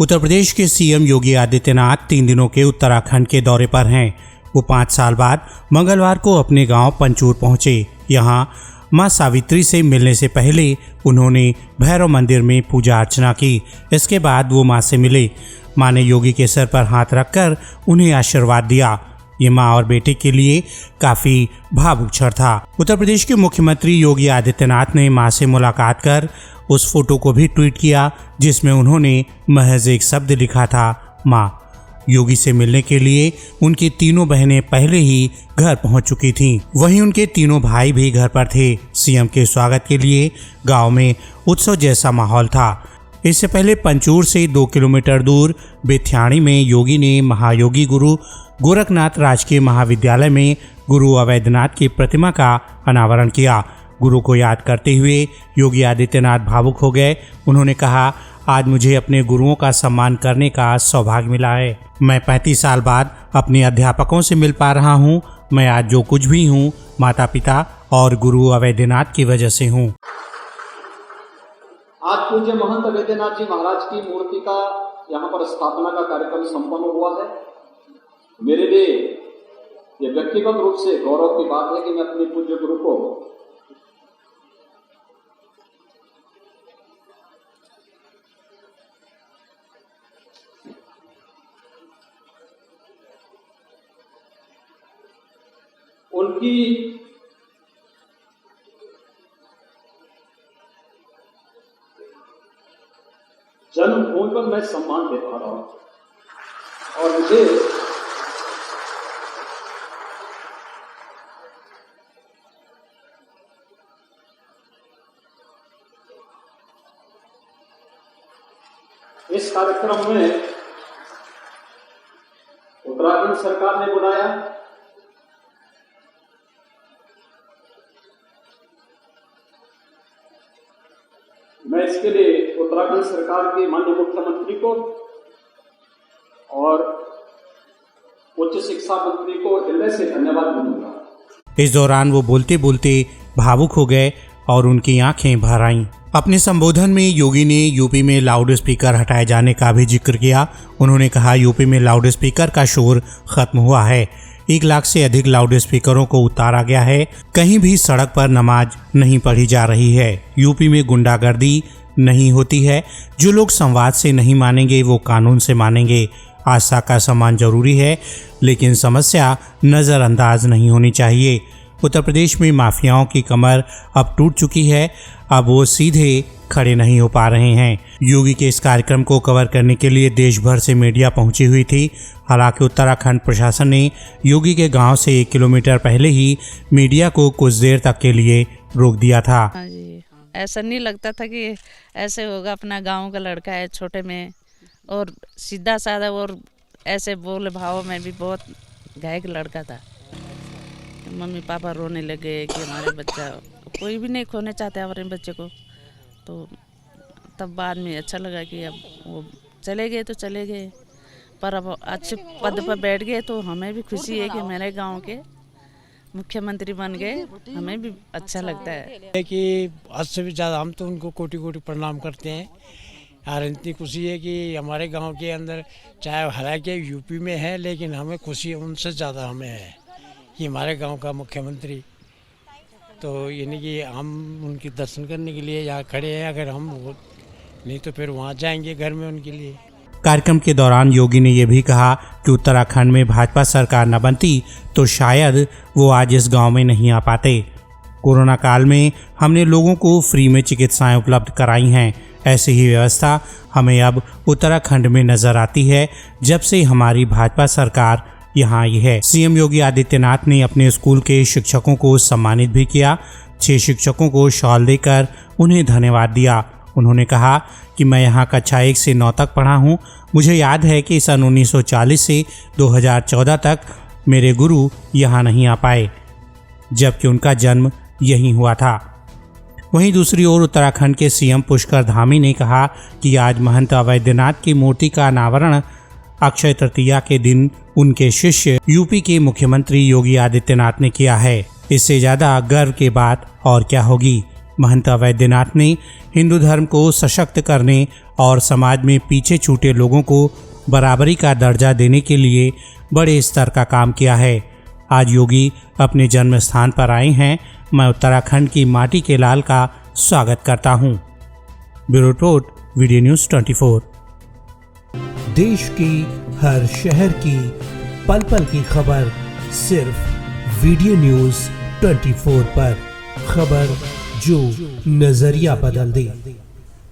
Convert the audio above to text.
उत्तर प्रदेश के सीएम योगी आदित्यनाथ 3 दिनों के उत्तराखंड के दौरे पर हैं। वो 5 साल बाद मंगलवार को अपने गांव पंचूर पहुंचे। यहां मां सावित्री से मिलने से पहले उन्होंने भैरव मंदिर में पूजा अर्चना की। इसके बाद वो मां से मिले। मां ने योगी के सर पर हाथ रखकर उन्हें आशीर्वाद दिया। ये मां और बेटे के लिए काफी भावुक क्षण था। उत्तर प्रदेश के मुख्यमंत्री योगी आदित्यनाथ ने मां से मुलाकात कर उस फोटो को भी ट्वीट किया जिसमें उन्होंने महज एक शब्द लिखा था, मां। योगी से मिलने के लिए उनकी तीनों बहनें पहले ही घर पहुंच चुकी थीं। वहीं उनके तीनों भाई भी घर पर थे। सीएम के स्वागत के लिए गांव में उत्सव जैसा माहौल था। इससे पहले पंचूर से 2 किलोमीटर दूर बेथ्याणी में योगी ने महायोगी गुरु गोरखनाथ राजकीय महाविद्यालय में गुरु अवैधनाथ की प्रतिमा का अनावरण किया। गुरु को याद करते हुए योगी आदित्यनाथ भावुक हो गए। उन्होंने कहा, आज मुझे अपने गुरुओं का सम्मान करने का सौभाग्य मिला है। मैं 35 साल बाद अपने अध्यापकों से मिल पा रहा हूँ। मैं आज जो कुछ भी हूँ माता पिता और गुरु अवैधनाथ की वजह से हूँ। आज पूज्य महंत अवैधनाथ जी महाराज की मूर्ति का यहाँ पर स्थापना का कार्यक्रम संपन्न हुआ है। मेरे लिए ये व्यक्तिगत रूप से गौरव की बात है कि मैं अपने पूज्य गुरु को उनकी जन्मभूमि पर मैं सम्मान दे पा रहा हूं और मुझे इस कार्यक्रम में उत्तराखंड सरकार ने बुलाया। मैं इसके लिए उत्तराखंड सरकार के माननीय मुख्यमंत्री को और उच्च शिक्षा मंत्री को हृदय से धन्यवाद दूंगा। इस दौरान वो बोलते बोलते भावुक हो गए और उनकी आंखें भर आईं। अपने संबोधन में योगी ने यूपी में लाउड स्पीकर हटाए जाने का भी जिक्र किया। उन्होंने कहा, यूपी में लाउड स्पीकर का शोर खत्म हुआ है। 1 लाख से अधिक लाउड स्पीकरों को उतारा गया है। कहीं भी सड़क पर नमाज नहीं पढ़ी जा रही है। यूपी में गुंडागर्दी नहीं होती है। जो लोग संवाद से नहीं मानेंगे वो कानून से मानेंगे। आस्था का सम्मान जरूरी है, लेकिन समस्या नजरअंदाज नहीं होनी चाहिए। उत्तर प्रदेश में माफियाओं की कमर अब टूट चुकी है। अब वो सीधे खड़े नहीं हो पा रहे हैं। योगी के इस कार्यक्रम को कवर करने के लिए देश भर से मीडिया पहुंची हुई थी। हालांकि उत्तराखंड प्रशासन ने योगी के गांव से 1 किलोमीटर पहले ही मीडिया को कुछ देर तक के लिए रोक दिया था। ऐसा नहीं लगता था कि ऐसे होगा। अपना गांव का लड़का है, छोटे में और सीधा साधा और ऐसे बोले भाव में भी बहुत गायक लड़का था। मम्मी पापा रोने लगे कि हमारे बच्चा, कोई भी नहीं खोने चाहते हमारे बच्चे को। तो तब बाद में अच्छा लगा कि अब वो चले गए तो चले गए, पर अब अच्छे पद पर बैठ गए तो हमें भी खुशी है कि मेरे गांव के मुख्यमंत्री बन गए। हमें भी अच्छा लगता है कि हद से भी ज़्यादा हम तो उनको कोटि कोटि प्रणाम करते हैं। यार इतनी खुशी है कि हमारे गांव के अंदर, चाहे हालांकि यूपी में है, लेकिन हमें खुशी उनसे ज़्यादा हमें है कि हमारे गांव का मुख्यमंत्री। तो यानी कि हम उनके दर्शन करने के लिए यहाँ खड़े हैं। अगर हम नहीं तो फिर वहाँ जाएंगे घर में उनके लिए। कार्यक्रम के दौरान योगी ने यह भी कहा कि उत्तराखंड में भाजपा सरकार न बनती तो शायद वो आज इस गांव में नहीं आ पाते। कोरोना काल में हमने लोगों को फ्री में चिकित्साएं उपलब्ध कराई हैं। ऐसी ही व्यवस्था हमें अब उत्तराखंड में नजर आती है जब से हमारी भाजपा सरकार यहाँ आई है। सीएम योगी आदित्यनाथ ने अपने स्कूल के शिक्षकों को सम्मानित भी किया। 6 शिक्षकों को शॉल देकर उन्हें धन्यवाद दिया। उन्होंने कहा कि मैं यहाँ कक्षा 1 से 9 तक पढ़ा हूँ। मुझे याद है कि सन 1940 से 2014 तक मेरे गुरु यहाँ नहीं आ पाए, जबकि उनका जन्म यहीं हुआ था। वहीं दूसरी ओर उत्तराखंड के सीएम पुष्कर धामी ने कहा कि आज महंत अवैधनाथ की मूर्ति का अनावरण अक्षय तृतीया के दिन उनके शिष्य यूपी के मुख्यमंत्री योगी आदित्यनाथ ने किया है। इससे ज्यादा गर्व की बात और क्या होगी। महंत वैद्यनाथ ने हिंदू धर्म को सशक्त करने और समाज में पीछे छूटे लोगों को बराबरी का दर्जा देने के लिए बड़े स्तर का काम किया है। आज योगी अपने जन्म स्थान पर आए हैं। मैं उत्तराखंड की माटी के लाल का स्वागत करता हूं। Bureau report, video news 24। देश की हर शहर की पल पल की खबर सिर्फ वीडियो न्यूज़ 24 पर। खबर जो नजरिया बदल दे।